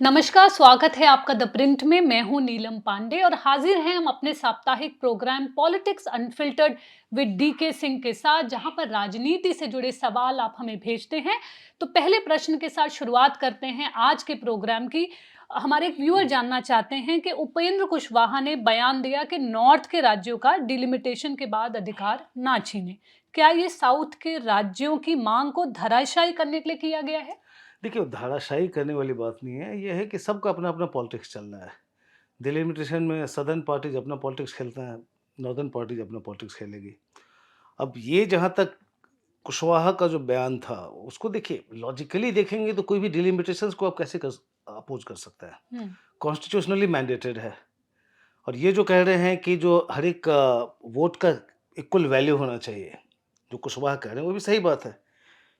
नमस्कार, स्वागत है आपका द प्रिंट में। मैं हूं नीलम पांडे और हाजिर हैं हम अपने साप्ताहिक program politics unfiltered with DK Singh के साथ, जहां पर राजनीति से जुड़े सवाल आप हमें भेजते हैं। तो पहले प्रश्न के साथ शुरुआत करते हैं आज के प्रोग्राम की। हमारे एक व्यूअर जानना चाहते हैं कि उपेंद्र कुशवाहा ने बयान दिया कि नॉर्थ के राज्यों का डिलिमिटेशन के बाद अधिकार ना छीने। क्या ये साउथ के राज्यों की मांग को धराशायी करने के लिए किया गया है? देखिए, धाराशायी करने वाली बात नहीं है। ये है कि सबका अपना-अपना पॉलिटिक्स चल रहा है। डिलिमिटेशन में सदर्न पार्टीज़ अपना पॉलिटिक्स खेलते हैं, नॉर्दर्न पार्टीज़ अपना पॉलिटिक्स खेलेगी। अब ये जहाँ तक कुशवाहा का जो बयान था, उसको देखिए लॉजिकली देखेंगे तो कोई भी डिलिमिटेशंस को आप कैसे अपोज़ कर सकता है। हम्म। कॉन्स्टिट्यूशनली मैंडेटेड है। और ये जो कह रहे हैं कि जो हर एक वोट का इक्वल वैल्यू होना चाहिए, जो कुशवाहा कह रहे हैं, वो भी सही बात है।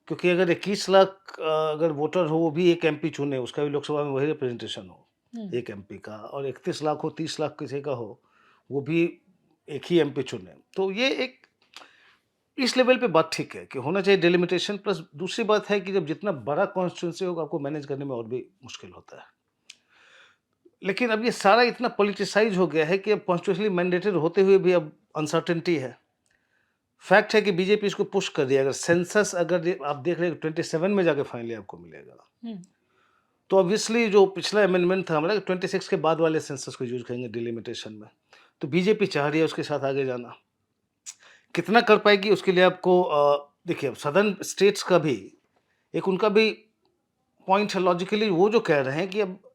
क्योंकि अगर 21 लाख अगर वोटर हो, वो भी 1 एमपी चुने, उसका भी लोकसभा में वही रिप्रेजेंटेशन हो, हम्म। 1 एमपी का, और 31 लाख हो, 30 लाख किसी का हो, वो भी एक ही एमपी चुने। तो ये एक इस लेवल पे बात ठीक है कि होना चाहिए डिलिमिटेशन। प्लस दूसरी बात है कि जब जितना बड़ा कॉन्स्टिट्यूंसी होगा, आपको मैनेज करने में और भी मुश्किल होता है। लेकिन अब ये सारा इतना पॉलिटिसाइज़ हो गया है कि अब कॉन्स्टिट्यूशनली मैंडेटेड होते हुए भी अब अनसर्टेनिटी है। फैक्ट है कि बीजेपी इसको पुश कर दिया। अगर सेंसस अगर ये आप देख रहे हैं 27 में जाके फाइनली आपको मिलेगा। हम्म। तो ऑब्वियसली जो पिछला अमेंडमेंट था हमारा, 26 के बाद वाले सेंसस को यूज़ करेंगे डिलिमिटेशन में। तो बीजेपी चाह रही है उसके साथ आगे जाना। कितना कर पाएगी उसके लिए आपको देखिए, अब सदर्न स्टेट्स का भी एक उनका भी पॉइंट है लॉजिकली। वो जो कह रहे हैं कि अब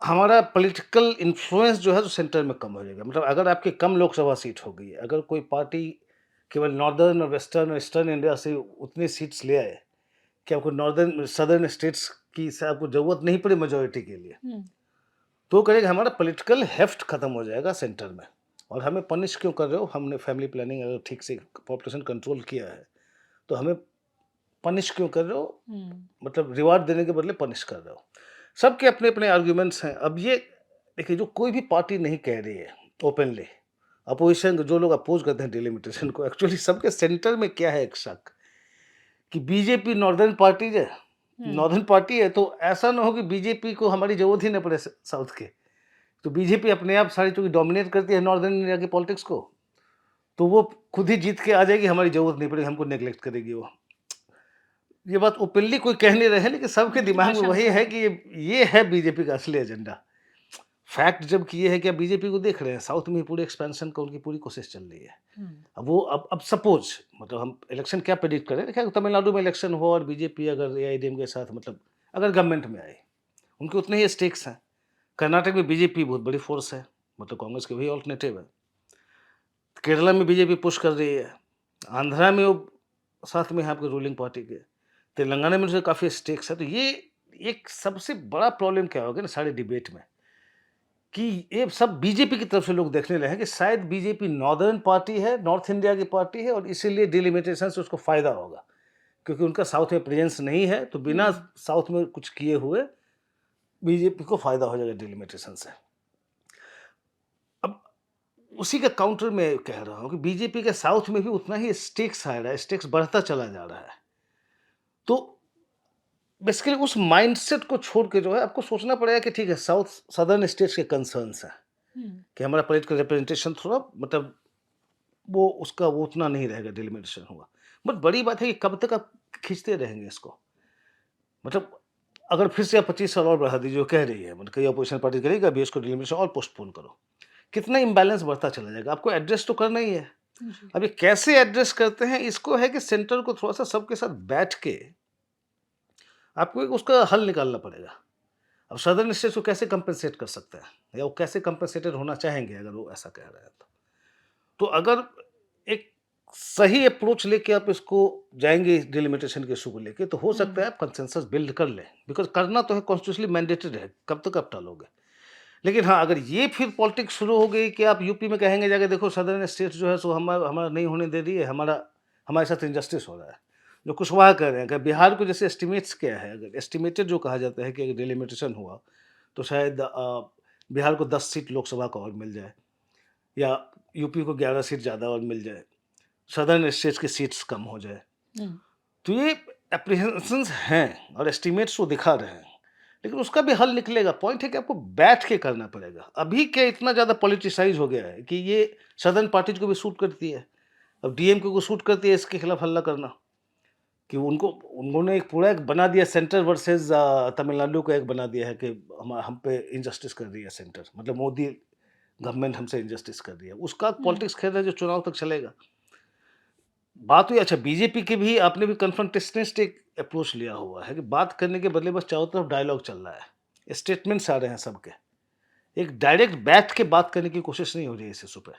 हमारा पॉलिटिकल इन्फ्लुएंस जो है जो सेंटर में कम हो जाएगा। मतलब अगर आपकी कम लोकसभा सीट हो गई है, अगर कोई पार्टी केवल नॉर्दर्न और वेस्टर्न और ईस्टर्न इंडिया से उतनी सीट्स ले आए कि आपको नॉर्दर्न सदर्न स्टेट्स की से आपको ज़रूरत नहीं पड़ी मेजॉरिटी के लिए, हम्म। तो करेगा हमारा पॉलिटिकल हेफ्ट खत्म हो जाएगा सेंटर में। और हमें पनिश क्यों कर रहे हो? हमने फैमिली प्लानिंग अगर ठीक से पॉपुलेशन कंट्रोल किया है, तो हमें पनिश क्यों कर रहे हो? हम्म। मतलब रिवार्ड देने के बदले पनिश कर रहे हो। सबके अपने-अपने आर्गुमेंट्स हैं। अब ये देखिए, जो कोई भी पार्टी नहीं कह रही है ओपनली, अपोज़िशन जो लोग अपोज़ करते हैं डिलिमिटेशन को, एक्चुअली सबके सेंटर में क्या है एक शक कि बीजेपी नॉर्दर्न पार्टीज़ है, हम्म। नॉर्दर्न पार्टी है, तो ऐसा ना हो कि बीजेपी को हमारी ज़रूरत ही ना पड़े साउथ के। तो बीजेपी अपने आप सारी चूँकि डोमिनेट करती है नॉर्दर्न इंडिया की पॉलिटिक्स को, तो वो खुद ही जीत के आ जाएगी, हमारी ज़रूरत नहीं पड़ेगी, हमको नेग्लेक्ट करेगी वो। ये बात ओपनली कोई कह नहीं रहे हैं, लेकिन सबके दिमाग में वही आशंका है है। कि ये है बीजेपी का असली एजेंडा। फैक्ट जबकि ये है कि आप बीजेपी को देख रहे हैं, साउथ में ही पूरे एक्सपेंशन का उनकी पूरी कोशिश चल रही है। हम्म। अब वो अब सपोज़ मतलब हम इलेक्शन क्या प्रेडिक्ट करें? देखिए, तमिलनाडु में इलेक्शन हो और बीजेपी अगर एआईएडीएमके के साथ मतलब अगर गवर्नमेंट में आए, उनके उतने ही स्टेक्स हैं। कर्नाटक में बीजेपी बहुत बड़ी फ़ोर्स है, मतलब कांग्रेस के वही अल्टरनेटिव है। केरला में बीजेपी पुश कर रही है। आंध्रा में वो साथ में है आपके रूलिंग पार्टी के। तेलंगाना में उनसे काफ़ी स्टेक्स है। तो ये एक सबसे बड़ा प्रॉब्लम क्या होगा ना सारे डिबेट में, कि ये सब बीजेपी की तरफ से लोग देखने लगे हैं कि शायद बीजेपी नॉर्दर्न पार्टी है, नॉर्थ इंडिया की पार्टी है, और इसीलिए डिलिमिटेशन से उसको फ़ायदा होगा। क्योंकि उनका साउथ में प्रेजेंस नहीं है, तो बिना हम्म। साउथ में कुछ किए हुए बीजेपी को फ़ायदा हो जाएगा डिलिमिटेशन से। अब उसी का काउंटर मैं कह रहा हूँ कि बीजेपी के साउथ में भी उतना ही स्टेक्स आ रहा है, स्टेक्स बढ़ता चला जा रहा है। तो बेसिकली उस माइंडसेट को छोड़ के जो है आपको सोचना पड़ेगा कि ठीक है, साउथ सदर्न स्टेट्स के कंसर्न्स हैं हम्म। कि हमारा पॉलिटिकल रिप्रेजेंटेशन थोड़ा मतलब वो उसका वो उतना नहीं रहेगा, डिलिमिटेशन होगा। बट बड़ी बात है कि कब तक आप खींचते रहेंगे इसको? मतलब अगर फिर से आप 25 साल और बढ़ा दीजिए, जो कह रही है मतलब कई अपोजिशन पार्टी करेगी, अभी इसको डिलिमिटेशन और पोस्टपोन करो। कितना इम्बैलेंस बढ़ता चला जाएगा, आपको एड्रेस तो करना ही है। जी। अब ये कैसे एड्रेस करते हैं, इसको है कि सेंटर को थोड़ा-सा सबके साथ बैठ के आपको एक उसका हल निकालना पड़ेगा। अब सदर्न स्टेट्स को कैसे कंपेंसेट कर सकते हैं, या वो कैसे कंपेंसेटेड होना चाहेंगे अगर वो ऐसा कह रहे हैं तो। तो अगर एक सही अप्रोच लेके आप इसको जाएँगे इस डिलिमिटेशन के इश्यू को लेके, तो हो सकता हम्म। है आप कंसेंसस बिल्ड कर लें। बिकॉज़ करना तो है, कॉन्स्टिट्यूशनली मैंडेटेड है, कब तक आप टालोगे? लेकिन हाँ, अगर ये फिर पॉलिटिक्स शुरू हो गई कि आप यूपी में कहेंगे जाके, देखो सदर्न स्टेट्स जो है सो हमारा हमारा नहीं होने दे रही है, हमारे साथ इनजस्टिस हो रहा है। जो कुशवाहा कह रहे हैं कि बिहार को जैसे एस्टिमेट्स क्या है, अगर एस्टिमेटेड जो कहा जाता है कि अगर डिलिमिटेशन हुआ, तो शायद बिहार को 10 सीट लोकसभा का और मिल जाए, या यूपी को 11 सीट ज़्यादा और मिल जाए, सदर्न स्टेट्स की सीट्स कम हो जाए। हम्म। तो ये एप्रीहेंशंस हैं और एस्टिमेट्स वो दिखा रहे हैं। लेकिन उसका भी हल निकलेगा। पॉइंट है कि आपको बैठ के करना पड़ेगा। अभी क्या इतना ज़्यादा पॉलिटिसाइज़ हो गया है कि ये सदर्न पार्टीज़ को भी सूट करती है। अब डीएमके को सूट करती है इसके खिलाफ हल्ला करना, कि उनको उन्होंने एक पूरा एक बना दिया सेंटर वर्सेस तमिलनाडु का एक बना दिया है कि हम पे इनजस्टिस कर रही है सेंटर, मतलब मोदी गवर्नमेंट हमसे इनजस्टिस कर रही है। उसका हुँ, पॉलिटिक्स खेल रहा है जो चुनाव तक चलेगा। बात हुई अच्छा बीजेपी की भी आपने भी कन्फ्रंटेशनिस्ट एक अप्रोच लिया हुआ है कि बात करने के बदले बस चारों तरफ डायलॉग चल रहा है। स्टेटमेंट्स आ रहे हैं सबके। एक डायरेक्ट बैठ के बात करने की कोशिश नहीं हो रही है इस इश्यू पे।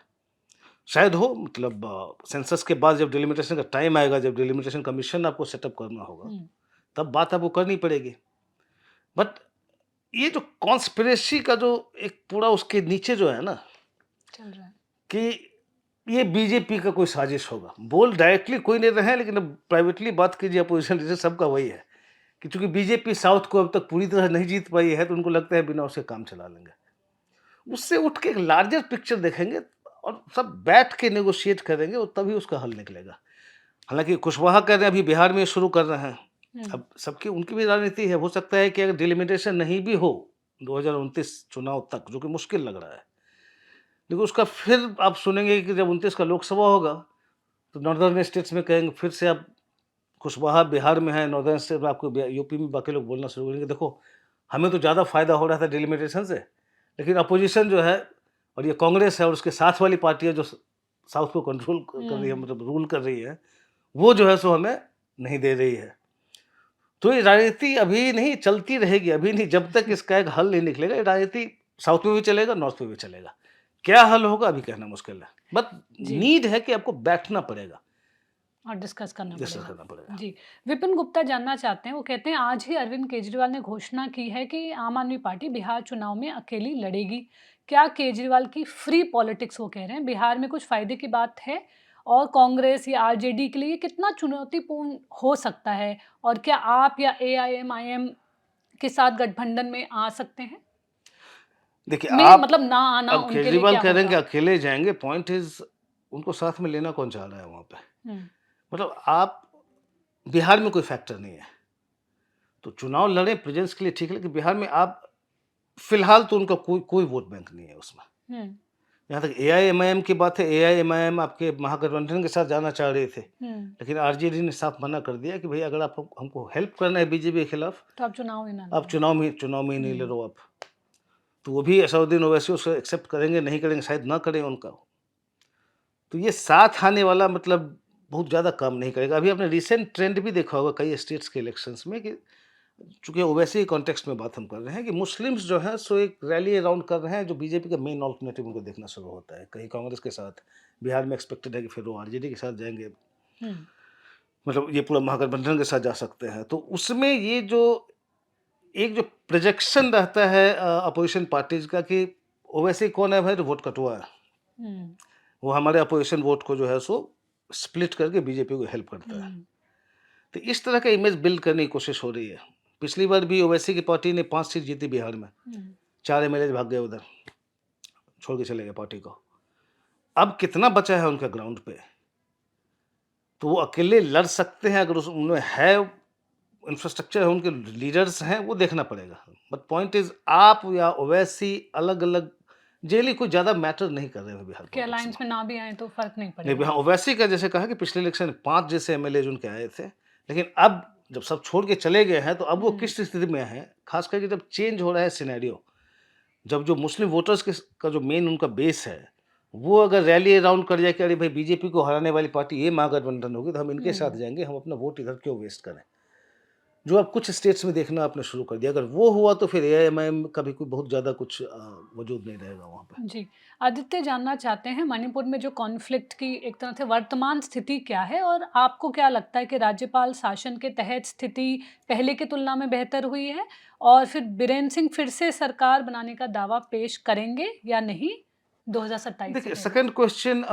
शायद हो मतलब सेंसस के बाद जब डिलिमिटेशन का टाइम आएगा, जब डिलिमिटेशन कमीशन आपको सेटअप करना होगा, हुँ, तब बात आपको करनी पड़ेगी। बट ये जो कॉन्स्पिरेसी का जो एक पूरा उसके नीचे जो है ना चल रहा है। कि ये बीजेपी का कोई साजिश होगा। बोल डायरेक्टली कोई नहीं रहे हैं लेकिन अब प्राइवेटली बात कीजिए अपोजिशन लीडर सबका वही है कि चूँकि बीजेपी साउथ को अब तक पूरी तरह नहीं जीत पाई है तो उनको लगता है बिना उसके काम चला लेंगे। उससे उठ के एक लार्जर पिक्चर देखेंगे और सब बैठ के नेगोशिएट करेंगे और तभी उसका हल निकलेगा। हालाँकि कुशवाहा कह रहे हैं अभी बिहार में शुरू कर रहे हैं। हुँ, अब सबकी उनकी भी राजनीति है। हो सकता है कि अगर डिलिमिटेशन नहीं भी हो 2029 चुनाव तक, जो कि मुश्किल लग रहा है। लेकिन उसका फिर आप सुनेंगे कि जब 29 का लोकसभा होगा, तो नॉर्दर्न स्टेट्स में कहेंगे फिर से आप कुशवाहा बिहार में है, नॉर्दर्न स्टेट में आपको यूपी में बाकी लोग बोलना शुरू करेंगे, देखो हमें तो ज़्यादा फ़ायदा हो रहा था डिलिमिटेशन से, लेकिन अपोजिशन जो है और ये कांग्रेस है और उसके साथ वाली पार्टी है जो साउथ को कंट्रोल कर रही है, हुँ, मतलब रूल कर रही है, वो जो है सो हमें नहीं दे रही है। तो ये राजनीति अभी नहीं चलती रहेगी, अभी नहीं, जब तक इसका एक हल नहीं निकलेगा। ये राजनीति साउथ में भी चलेगा, नॉर्थ में भी चलेगा। क्या हल होगा अभी कहना मुश्किल है। But ji. नीड है कि आपको बैठना पड़ेगा, और डिस्कस करना डिस्कस पड़ेगा। करना पड़ेगा। जी, विपिन गुप्ता जानना चाहते हैं, वो कहते हैं आज ही अरविंद केजरीवाल ने घोषणा की है कि आम आदमी पार्टी बिहार चुनाव में अकेली लड़ेगी। क्या केजरीवाल की फ्री पॉलिटिक्स वो कह रहे हैं, बिहार में कुछ फ़ायदे की बात है? और कांग्रेस या आरजेडी के लिए ये कितना चुनौतीपूर्ण हो सकता है? और क्या आप या एआईएमआईएम के साथ गठबंधन में आ सकते हैं? देखिए में आप मतलब ना आना अब उनके लिए केजरीवाल क्या कह रहे हैं कि होगा? अकेले जाएँगे, पॉइंट इज़ उनको साथ में लेना कौन चाह रहा है वहाँ पे? हुँ, मतलब आप बिहार में कोई फैक्टर नहीं है। तो चुनाव लड़ें प्रेज़ेंस के लिए ठीक है, लेकिन बिहार में आप फिलहाल तो उनका कोई कोई वोट बैंक नहीं है उसमें। हुँ, जहाँ तक एआईएमआईएम की बात है, एआईएमआईएम आपके महागठबंधन के साथ जाना चाह रहे थे, हुँ, लेकिन आरजेडी ने साफ मना कर दिया कि भई अगर आप हमको हेल्प करना है बीजेपी के खिलाफ, तो आप चुनाव ही ना आप लड़ें। चुनाव में ही नहीं हुँ, लड़ो आप। तो वो भी असदुद्दीन ओवैसी उसको एक्सेप्ट करेंगे, नहीं करेंगे, शायद ना करें उनका। तो ये साथ आने वाला मतलब बहुत ज़्यादा काम नहीं करेगा। अभी आपने रिसेंट ट्रेंड भी देखा होगा कई स्टेट्स के इलेक्शंस में कि चूँकि ओवैसी कॉन्टेक्स्ट में बात हम कर रहे हैं कि मुस्लिम्स जो हैं सो एक रैली अराउंड कर रहे हैं जो बीजेपी का मेन अल्टरनेटिव उनको देखना शुरू होता है। कहीं कांग्रेस के साथ, बिहार में एक्सपेक्टेड है कि फिर वो आरजेडी के साथ जाएँगे। हुँ, मतलब ये पूरा महागठबंधन के साथ जा सकते हैं। तो उसमें ये जो एक जो प्रोजेक्शन रहता है अपोज़िशन पार्टीज़ का कि ओवैसी कौन है भाई, तो वोट कटुआ है। हुँ, वो हमारे अपोज़िशन वोट को जो है सो स्प्लिट करके बीजेपी को हेल्प करता है। हुँ, तो इस तरह का इमेज बिल्ड करने की कोशिश हो रही है। पिछली बार भी ओवैसी की पार्टी ने 5 सीट जीती बिहार में, हुँ। 4 एमएलए भाग गए उधर, छोड़ के चले गए पार्टी को। अब कितना बचा है उनका ग्राउंड पे? तो वो अकेले लड़ सकते हैं अगर उस उनमें है इंफ्रास्ट्रक्चर है, उनके लीडर्स हैं, वो देखना पड़ेगा। बट पॉइंट इज़ आप या ओवैसी अलग-अलग जेली कोई ज़्यादा मैटर नहीं कर रहे हैं बिहार कि पॉलिटिक्स में। अलायंस में ना भी आएँ तो फ़र्क नहीं नहीं, पड़ेगा। हाँ, ओवैसी का जैसे कहा कि पिछले इलेक्शन में 5 जैसे एमएलए उनके आए थे, लेकिन अब जब सब छोड़ के चले गए हैं, तो अब वो हुँ, किस स्थिति में हैं, ख़ास करके जब चेंज हो रहा है सिनेरियो, जब जो मुस्लिम वोटर्स का जो मेन उनका बेस है, वो अगर रैली अराउंड कर जाए कि अरे भाई बीजेपी को हराने वाली पार्टी ये महागठबंधन होगी, तो हम इनके साथ हुँ। जाएँगे, हम अपना वोट इधर क्यों वेस्ट करें? जो अब कुछ स्टेट्स में देखना आपने शुरू कर दिया, अगर वो हुआ तो फिर एआईएमआईएम का भी कोई बहुत ज़्यादा कुछ वजूद नहीं रहेगा वहाँ पे। जी। आदित्य जानना चाहते हैं मणिपुर में जो कॉन्फ्लिक्ट की एक तरह से वर्तमान स्थिति क्या है? और आपको क्या लगता है कि राज्यपाल शासन के तहत स्थिति पहले की तुलना में बेहतर हुई है? और फिर बीरेन सिंह फिर से सरकार बनाने का दावा पेश करेंगे या नहीं 2027 से देखिए पहले? सेकंड क्वेश्चन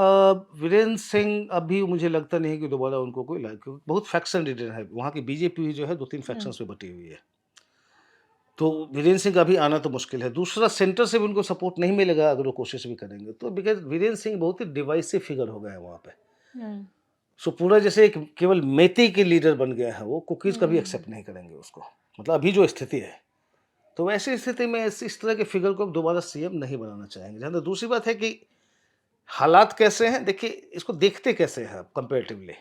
वीरेंद्र सिंह अभी मुझे लगता नहीं है कि दोबारा उनको कोई लाइक, क्योंकि बहुत फैक्शन रीडर है, वहाँ की बीजेपी भी जो है 2-3 हुँ, फैक्शंस में बटी हुई है। तो वीरेंद्र सिंह का अभी आना तो मुश्किल है। दूसरा सेंटर से भी उनको सपोर्ट नहीं मिलेगा अगर वो कोशिश भी करेंगे। तो बिकॉज़ वीरेंद्र सिंह बहुत ही डिवाइसिव फिगर हो गए हैं वहाँ पे। हुँ, सो पूरा जैसे एक केवल मेती के लीडर बन गया है वो, कुकीज़ कभी हुँ, एक्सेप्ट नहीं करेंगे उसको। मतलब अभी जो स्थिति है। तो वैसी स्थिति में इस तरह के फिगर को दोबारा सीएम नहीं बनाना चाहेंगे। जहाँ तक दूसरी बात है कि हालात कैसे हैं, देखिए इसको देखते कैसे हैं आप कंपैरेटिवली।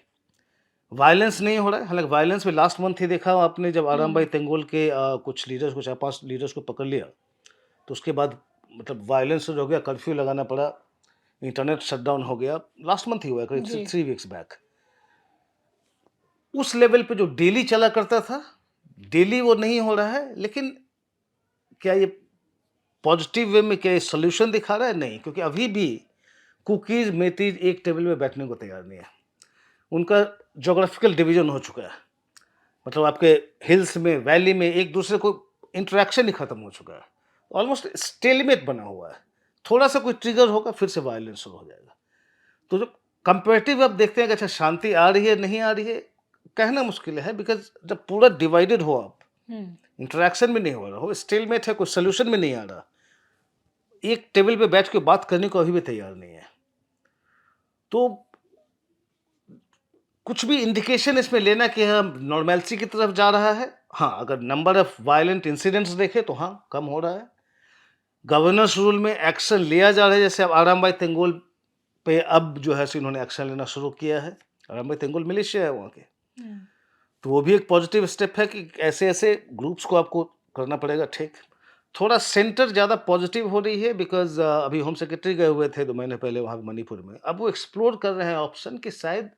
वायलेंस नहीं हो रहा है, हालाँकि वायलेंस में लास्ट मंथ ही देखा आपने जब आराम भाई हुँ, तेंगुल के कुछ लीडर्स को 4-5 लीडर्स को पकड़ लिया, तो उसके बाद मतलब वायलेंस हो गया, कर्फ्यू लगाना पड़ा, इंटरनेट शटडाउन हो गया। लास्ट मंथ ही हुआ है, करीब जी। 3 वीक्स बैक। उस लेवल पे जो डेली चला करता था, डेली वो नहीं हो रहा है, लेकिन क्या ये पॉजिटिव वे में क्या ये सॉल्यूशन दिखा रहा है? नहीं, क्योंकि अभी भी कुकीज़, मेथीज़ एक टेबल में बैठने को तैयार नहीं है। उनका ज्योग्राफिकल डिवीज़न हो चुका है। मतलब आपके हिल्स में, वैली में एक-दूसरे को इंटरैक्शन ही खत्म हो चुका है। ऑलमोस्ट स्टेलमेट बना हुआ है। थोड़ा-सा कोई ट्रिगर होगा, फिर से वायलेंस शुरू हो जाएगा। तो जब कंपैरेटिव आप देखते हैं कि अच्छा शांति आ रही है, नहीं आ रही है, कहना मुश्किल है बिकॉज़ जब पूरा डिवाइडेड हो आप, हुँ, इंटरैक्शन में नहीं हो रहा हो, स्टेलमेट है, कोई सॉल्यूशन में नहीं आ रहा, एक टेबल पे बैठ के बात करने को अभी भी तैयार नहीं है। तो कुछ भी इंडिकेशन इसमें लेना कि हम नॉर्मैलिटी की तरफ जा रहा है। हाँ, अगर नंबर ऑफ वायलेंट इंसिडेंट्स देखें तो हाँ, कम हो रहा है। गवर्नर्स रूल में एक्शन लिया जा रहा है, जैसे अब आराम भाई तेंगुल पे अब जो है सो इन्होंने एक्शन लेना शुरू किया है। आराम भाई तेंगुल मिलिशिया है वहाँ के। हुँ, तो वो भी एक पॉजिटिव स्टेप है कि ऐसे-ऐसे ग्रुप्स को आपको करना पड़ेगा ठीक। थोड़ा सेंटर ज़्यादा पॉजिटिव हो रही है बिकॉज़ अभी होम सेक्रेटरी गए हुए थे 2 महीने पहले वहाँ मणिपुर में। अब वो एक्सप्लोर कर रहे हैं ऑप्शन कि शायद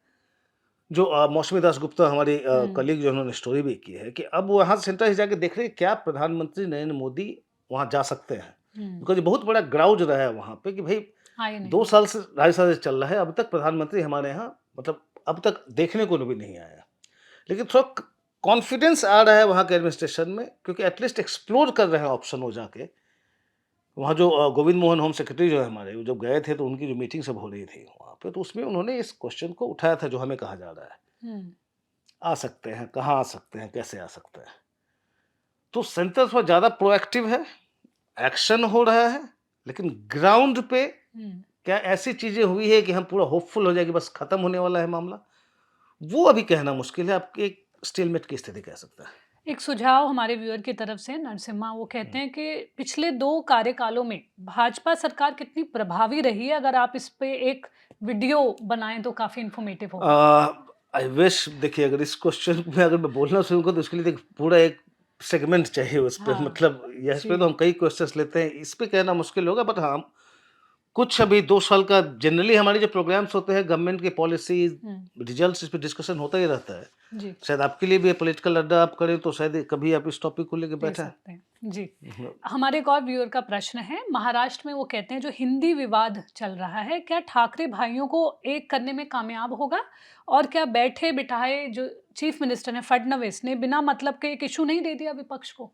जो मौसमी दास गुप्ता हमारी हुँ, कलीग जो उन्होंने स्टोरी भी की है कि अब वहाँ सेंटर ही जाके देख रहे हैं क्या प्रधानमंत्री नरेंद्र मोदी वहाँ जा सकते हैं। हुँ, बिकॉज़ ये बहुत बड़ा ग्राउज रहा है वहाँ पे कि भई आए 2 नहीं। साल से 2.5 साल से चल रहा है, अब तक प्रधानमंत्री हमारे यहाँ मतलब अब तक देखने को भी नहीं आया। लेकिन थोड़ा क कॉन्फिडेंस आ रहा है वहाँ के एडमिनिस्ट्रेशन में क्योंकि एट लीस्ट एक्सप्लोर कर रहे हैं ऑप्शन वो जाके। वहाँ जो गोविंद मोहन होम सेक्रेटरी जो है हमारे, वो जब गए थे तो उनकी जो मीटिंग सब हो रही थी वहाँ पे, तो उसमें उन्होंने इस क्वेश्चन को उठाया था जो हमें कहा जा रहा है। हुँ, आ सकते हैं, कहाँ आ सकते हैं, कैसे आ सकते हैं? तो सेंटर थोड़ा ज़्यादा प्रोएक्टिव है, एक्शन हो रहा है, लेकिन ग्राउंड पे हुँ। क्या ऐसी चीज़ें हुई है कि हम पूरा होपफुल हो जाए कि बस खत्म होने वाला है मामला? वो अभी कहना मुश्किल है, आप एक स्टेलमेट की स्थिति कह सकते हैं। एक सुझाव हमारे व्यूअर की तरफ से नरसिम्हा वो कहते हुँ। हैं कि पिछले 2 कार्यकालों में भाजपा सरकार कितनी प्रभावी रही है? अगर आप इस पे एक वीडियो बनाएँ तो काफ़ी इन्फॉर्मेटिव होगा। आई विश देखिए अगर इस क्वेश्चन में अगर मैं बोलना शुरू करूँ तो उसके लिए देखिए पूरा एक सेगमेंट चाहिए उस पे हाँ, मतलब या इस पे तो जी। हम कई क्वेश्चंस लेते हैं, इस पे कहना मुश्किल होगा बट हाँ, कुछ अभी 2 साल का जनरली हमारे जो प्रोग्राम्स होते हैं गवर्नमेंट की पॉलिसीज़, हुँ, रिजल्ट्स इस पे डिस्कशन होता ही रहता है। जी, शायद आपके लिए भी पॉलिटिकल अड्डा आप करें तो शायद कभी आप इस टॉपिक को लेके दे बैठे हैं। सकते हैं। जी। हुँ, हमारे एक और व्यूअर का प्रश्न है, महाराष्ट्र में वो कहते हैं जो हिंदी विवाद चल रहा है, क्या ठाकरे भाइयों को एक करने में कामयाब होगा? और क्या बैठे-बिठाए जो चीफ मिनिस्टर हैं फडणवीस ने बिना मतलब के एक इश्यू नहीं दे दिया विपक्ष को?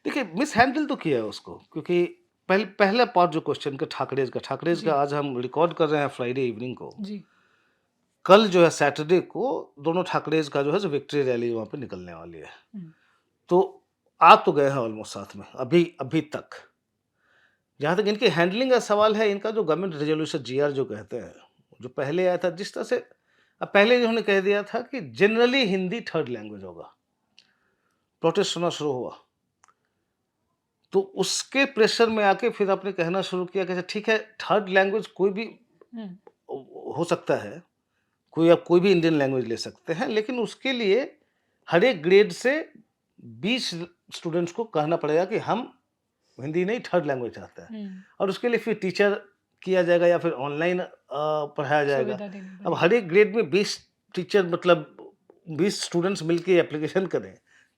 देखिए मिसहैंडल तो किया है उसको क्योंकि पहला पार्ट जो क्वेश्चन का ठाकरेज़ का जी, आज हम रिकॉर्ड कर रहे हैं फ्राइडे इवनिंग को। जी। कल जो है सैटरडे को दोनों ठाकरेज़ का जो है सो विक्ट्री रैली वहाँ पे निकलने वाली है। हुँ, तो आ तो गए हैं ऑलमोस्ट साथ में, अभी अभी तक। जहाँ तक इनकी हैंडलिंग का सवाल है, इनका जो गवर्नमेंट रेज़ोल्यूशन जीआर जो कहते हैं, जो पहले आया था जिस तरह से पहले इन्होंने कह दिया था कि जनरली हिंदी थर्ड लैंग्वेज होगा। प्रोटेस्ट होना शुरू हुआ। तो उसके प्रेशर में आके फिर आपने कहना शुरू किया कि अच्छा ठीक है, थर्ड लैंग्वेज कोई भी हुँ, हो सकता है। कोई आप कोई भी इंडियन लैंग्वेज ले सकते हैं, लेकिन उसके लिए हर एक ग्रेड से 20 स्टूडेंट्स को कहना पड़ेगा कि हम हिंदी नहीं थर्ड लैंग्वेज चाहते हैं हुँ। और उसके लिए फिर टीचर किया जाएगा या फिर ऑनलाइन पढ़ाया जाएगा। सुविधा देनी अब हर पड़ेगी। एक ग्रेड में 20 टीचर मतलब 20 स्टूडेंट्स मिलके एप्लीकेशन करें,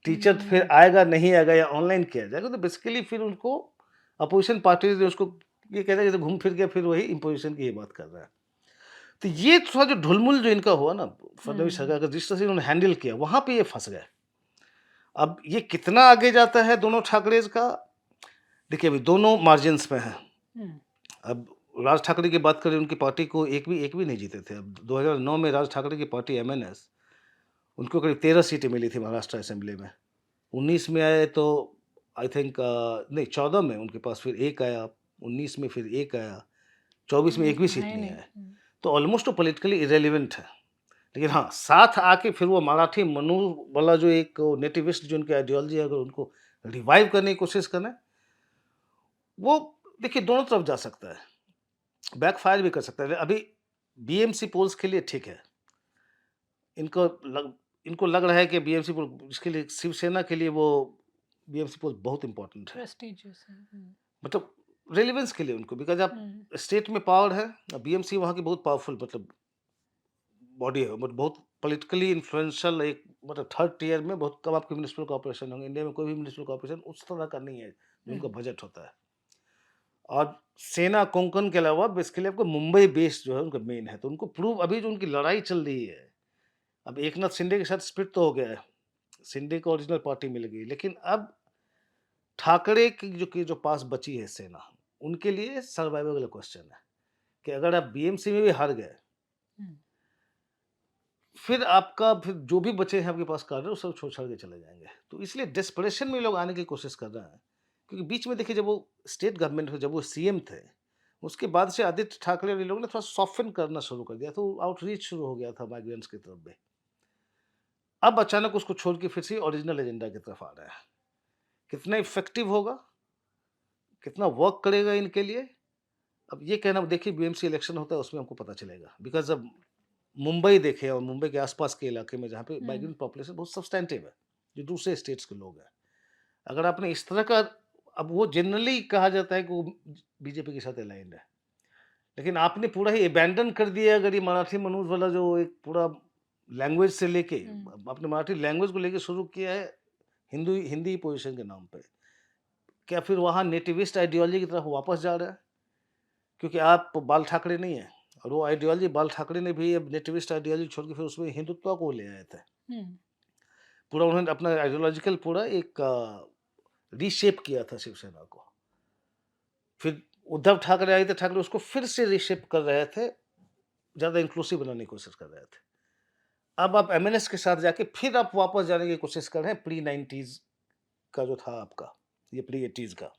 टीचर फिर हुँ, आएगा, नहीं आएगा या ऑनलाइन किया जाएगा, तो बेसिकली फिर उनको अपोज़िशन पार्टीज़ ने उसको ये कहते हैं जैसे घूम फिर के फिर वही इम्पोज़िशन की ये बात कर रहा है। तो ये थोड़ा जो ढुलमुल जो इनका हुआ ना, फडणवीस हुँ, सरकार का जिस तरह से इन्होंने हैंडल किया, वहाँ पे ये फँस गए। अब ये कितना आगे जाता है दोनों ठाकरेज़ का, देखिए अभी दोनों मार्जिन्स में हैं। हुँ, अब राज ठाकरे की बात करें, उनकी पार्टी को एक भी नहीं जीते थे। अब 2009 में राज ठाकरे की पार्टी एमएनएस, उनको करीब 13 सीटें मिली थी महाराष्ट्र असेंबली में। 19 में आए तो आई थिंक नहीं 14 में उनके पास फिर 1 आया, 19 में फिर 1 आया, 24 में एक भी सीट है नहीं नहीं। आए। हुँ, तो ऑलमोस्ट वो पॉलिटिकली इर्रेलेवेंट है। लेकिन हाँ, साथ आके फिर वो मराठी मनु वाला जो एक नेटिविस्ट जो उनकी आइडियोलॉजी है, अगर उनको रिवाइव करने की कोशिश कर रहे हैं, वो देखिए दोनों तरफ जा सकता है, बैकफायर भी कर सकता है। अभी बीएमसी पोल्स के लिए ठीक है, इनको लग इनको लग रहा है कि बीएमसी पोल इसके लिए शिवसेना के लिए वो बीएमसी पोल बहुत इम्पोर्टेंट है। प्रेस्टिजियस है। मतलब रेलेवेंस के लिए उनको, बिकॉज़ आप हुँ। स्टेट में पावर है, बीएमसी वहाँ की बहुत पावरफुल मतलब बॉडी है, बट बहुत पॉलिटिकली इन्फ्लुएंशियल एक मतलब थर्ड टियर में बहुत कम आपके म्युनिसिपल कॉर्पोरेशन होंगे। इंडिया में कोई भी म्युनिसिपल कॉर्पोरेशन उस तरह का नहीं है, जो हुँ। उनका बजट होता है। और सेना कोंकण के अलावा बेसिकली आपको मुंबई बेस्ड जो है उनका मेन है, तो उनको प्रूव अभी जो उनकी लड़ाई चल रही है, अब एकनाथ शिंदे के साथ स्प्लिट तो हो गया है, शिंदे को ओरिजिनल पार्टी मिल गई, लेकिन अब ठाकरे की जो पास बची है सेना, उनके लिए सर्वाइवल वाला क्वेश्चन है कि अगर आप बीएमसी में भी हार गए, हुँ। फिर जो भी बचे हैं आपके पास कार्य वो सब छोड़-छाड़ के चले जाएँगे। तो इसलिए डेस्परेशन में लोग आने की कोशिश कर रहे हैं। क्योंकि बीच में देखिए जब वो स्टेट गवर्नमेंट में जब वो सीएम थे, उसके बाद से आदित्य ठाकरे और ये लोग ने थोड़ा सॉफ्टन करना शुरू कर दिया, तो आउटरीच शुरू हो गया था माइग्रेंट्स की तरफ भी। अब अचानक उसको छोड़ के फिर से ओरिजिनल एजेंडा की तरफ आ रहा है। कितना इफेक्टिव होगा, कितना वर्क करेगा इनके लिए, अब ये कहना देखिए बीएमसी इलेक्शन होता है उसमें हमको पता चलेगा। बिकॉज़ अब मुंबई देखें और मुंबई के आस-पास के इलाके में जहाँ पे हुँ। माइग्रेंट पॉपुलेशन बहुत सब्सटैंटिव है, जो दूसरे स्टेट्स के लोग हैं। अगर आपने इस तरह का अब वो जनरली कहा जाता है कि वो बीजेपी के साथ अलाइन्ड है। लेकिन आपने पूरा ही अबैंडन कर दिया अगर ये मराठी मनोज वाला जो एक पूरा लैंग्वेज से लेके हुँ। आपने मराठी लैंग्वेज को लेके शुरू किया है हिंदू हिंदी पोजीशन के नाम पे। क्या फिर वहाँ नेटिविस्ट आइडियोलॉजी की तरफ वापस जा रहा है? क्योंकि आप बाल ठाकरे नहीं हैं और वो आइडियोलॉजी बाल ठाकरे ने भी अब नेटिविस्ट आइडियोलॉजी छोड़ के फिर उसमें हिंदुत्व को ले आए थे। हुँ। पूरा उन्होंने अपना आइडियोलॉजिकल पूरा एक रीशेप किया था शिवसेना को। फिर उद्धव ठाकरे आए थे, ठाकरे उसको फिर से रीशेप कर रहे थे, ज़्यादा इंक्लूसिव बनाने की कोशिश कर रहे थे। अब आप एमएनएस के साथ जाके फिर आप वापस जाने की कोशिश कर रहे हैं प्री 90s का जो था आपका, ये प्री 80s का,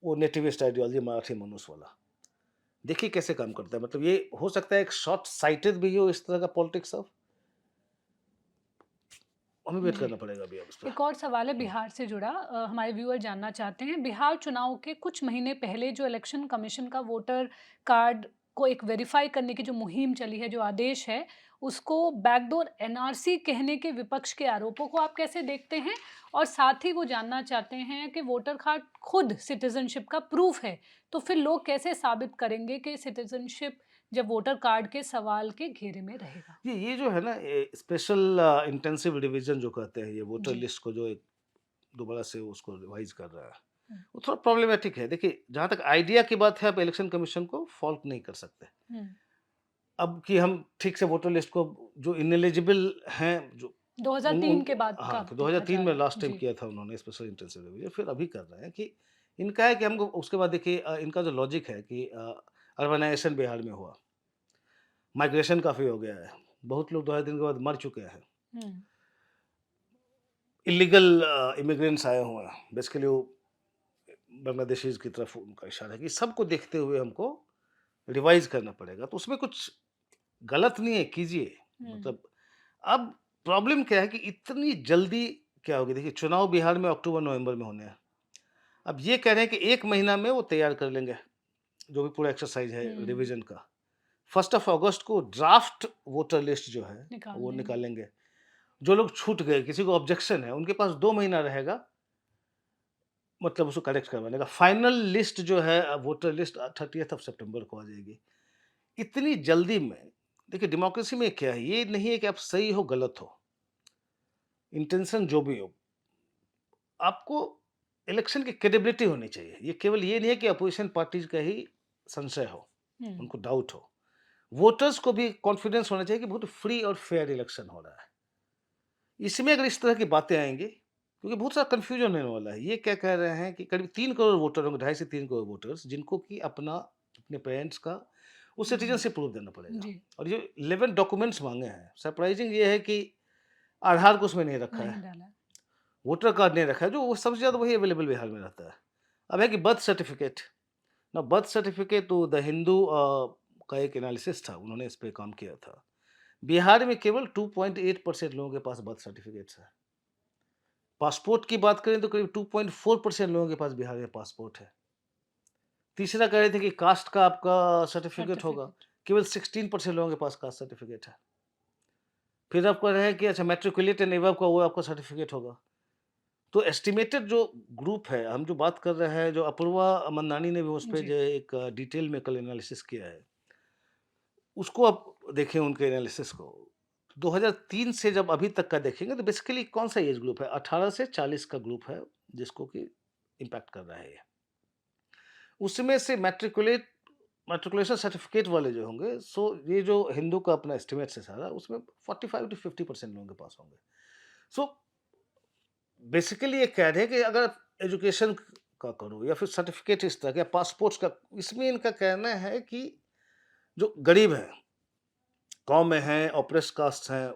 वो नेटिविस्ट आइडियोलॉजी मराठी मनुष्य वाला। देखिए कैसे काम करता है, मतलब ये हो सकता है एक शॉर्ट साइटेड भी हो इस तरह का पॉलिटिक्स अब, हमें वेट जी। करना पड़ेगा अभी अब इस पे। एक और सवाल है बिहार से जुड़ा, हमारे व्यूअर जानना चाहते हैं बिहार चुनाव के कुछ महीने पहले जो इलेक्शन कमीशन का वोटर कार्ड को एक वेरीफाई करने की जो मुहिम चली है, जो आदेश है, उसको बैकडोर एनआरसी कहने के विपक्ष के आरोपों को आप कैसे देखते हैं? और साथ ही वो जानना चाहते हैं कि वोटर कार्ड खुद सिटीजनशिप का प्रूफ है, तो फिर लोग कैसे साबित करेंगे कि सिटीजनशिप जब वोटर कार्ड के सवाल के घेरे में रहेगा? ये जो है ना स्पेशल इंटेंसिव रिवीजन जो कहते हैं, ये वोटर जी। लिस्ट को जो एक दोबारा से उसको रिवाइज कर रहा है, हुँ। वो थोड़ा प्रॉब्लमेटिक है। देखिए जहाँ तक आइडिया की बात है, आप इलेक्शन कमीशन को फॉल्ट नहीं कर सकते। हुँ। अब कि हम ठीक से वोटर लिस्ट को जो इनएलिजिबल हैं जो उन 2003 उन के बाद का हाँ, तो देखा जा 2003 में रहा है। लास्ट टाइम जी। किया था उन्होंने स्पेशल इंटेंसिव रिवीजन, फिर अभी कर रहे हैं कि इनका है कि हमको उसके बाद देखिए इनका जो लॉजिक है कि अर्बनाइजेशन बिहार में हुआ, माइग्रेशन काफ़ी हो गया है, बहुत लोग 2003 के बाद मर चुके हैं, हुँ। इल्लीगल इमिग्रेंट्स आए हुए हैं, बेसिकली वो बांग्लादेशीज़ की तरफ उनका इशारा है कि सबको देखते हुए हमको रिवाइज़ करना पड़ेगा, तो उसमें कुछ गलत नहीं है, कीजिए। हुँ। मतलब अब प्रॉब्लम क्या है कि इतनी जल्दी क्या होगी, देखिए चुनाव बिहार में अक्टूबर-नवंबर में होने हैं। अब ये कह रहे हैं कि 1 महीना में वो तैयार कर लेंगे, जो भी पूरा एक्सरसाइज़ है हुँ। रिवीजन का। 1 अगस्त को ड्राफ्ट वोटर लिस्ट जो है, निकाल वो लेंगे। निकालेंगे। जो लोग छूट गए, किसी को ऑब्जेक्शन है, उनके पास 2 महीना रहेगा, मतलब उसको करेक्ट करवाने का। फाइनल लिस्ट जो है वोटर लिस्ट 30th ऑफ सितंबर को आ जाएगी। इतनी जल्दी में देखिए डेमोक्रेसी में क्या है, ये नहीं है कि आप सही हो, गलत हो, इंटेंशन जो भी हो, आपको इलेक्शन की क्रेडिबिलिटी होनी चाहिए। ये केवल ये नहीं है कि अपोजिशन पार्टीज़ का ही संशय हो, हुँ। उनको डाउट हो। वोटर्स को भी कॉन्फिडेंस होना चाहिए कि बहुत फ्री और फेयर इलेक्शन हो रहा है। इसमें अगर इस तरह की बातें आएँगी, क्योंकि बहुत सारा कन्फ्यूजन होने वाला है। ये क्या कह रहे हैं कि करीब 3 करोड़ वोटर होंगे, ढाई से 3 करोड़ वोटर्स, जिनको कि अपने पेरेंट्स का वो हुँ। सिटीज़नशिप प्रूफ देना पड़ेगा। जी। और ये 11 डॉक्यूमेंट्स माँगे हैं। सरप्राइजिंग ये है कि आधार को उसमें नहीं रखा है, नहीं डाला है। वोटर कार्ड नहीं रखा है, जो वो सबसे ज़्यादा वही अवेलेबल बिहार में रहता है। अब है कि बर्थ सर्टिफ़िकेट, ना बर्थ सर्टिफ़िकेट तो द हिंदू का एक एनालिसिस था, उन्होंने इस पे काम किया था। बिहार में केवल 2.8% लोगों के पास बर्थ सर्टिफ़िकेट्स हैं। पासपोर्ट की बात करें तो करीब 2.4% लोगों के पास बिहार में पासपोर्ट है। तीसरा कह रहे थे कि कास्ट का आपका सर्टिफिकेट होगा, सर्टिफिकेट। केवल 16% लोगों के पास कास्ट सर्टिफिकेट है। फिर आप कह रहे हैं कि अच्छा मैट्रिकुलेट एंड एबव का वो आपका सर्टिफिकेट होगा। तो एस्टिमेटेड जो ग्रुप है, हम जो बात कर रहे हैं, जो अपूर्वा मन्नानी ने भी उस पे जी। जो है एक डिटेल में कल एनालिसिस किया है, उसको आप देखें उनके एनालिसिस को। 2003 से जब अभी तक का देखेंगे तो बेसिकली कौन-सा एज ग्रुप है? 18 से 40 का ग्रुप है, जिसको कि इम्पैक्ट कर रहा है ये। उसमें से मैट्रिकुलेशन सर्टिफिकेट वाले जो होंगे, सो ये जो हिंदू का अपना एस्टिमेट्स है सारा, उसमें 45 टू 50% लोगों के पास होंगे। सो बेसिकली ये कह रहे हैं कि अगर एजुकेशन का करो या फिर सर्टिफिकेट इस तरह के पासपोर्ट्स का, इसमें इनका कहना है कि जो गरीब हैं, गाँव में हैं, ऑप्रेस्ड कास्ट हैं,